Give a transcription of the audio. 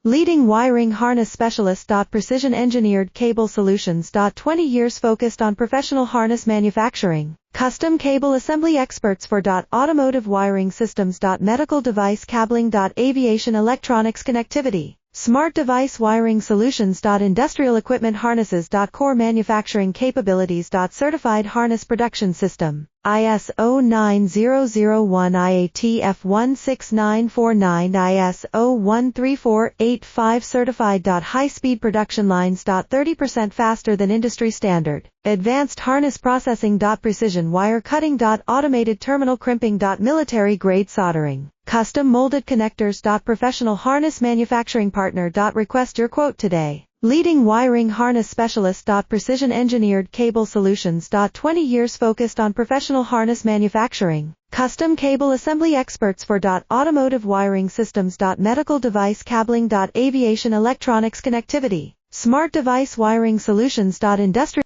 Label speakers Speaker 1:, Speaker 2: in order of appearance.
Speaker 1: Leading wiring harness specialist. Precision engineered cable solutions. 20 years focused on professional harness manufacturing. Custom cable assembly experts for automotive wiring systems. Medical device cabling. Aviation electronics connectivity. Smart device wiring solutions. Industrial equipment harnesses. Core manufacturing capabilities. Certified harness production system. ISO 9001 IATF 16949 ISO 13485 certified. High-speed production lines. 30% faster than industry standard. Advanced harness processing. Precision wire cutting. Automated terminal crimping. Military grade soldering. Custom molded connectors. Professional harness manufacturing partner. Request your quote today. Leading wiring harness specialist. Precision engineered cable solutions. 20 years focused on professional harness manufacturing. Custom cable assembly experts for automotive wiring systems. Medical device cabling. Aviation electronics connectivity. Smart device wiring solutions. Industrial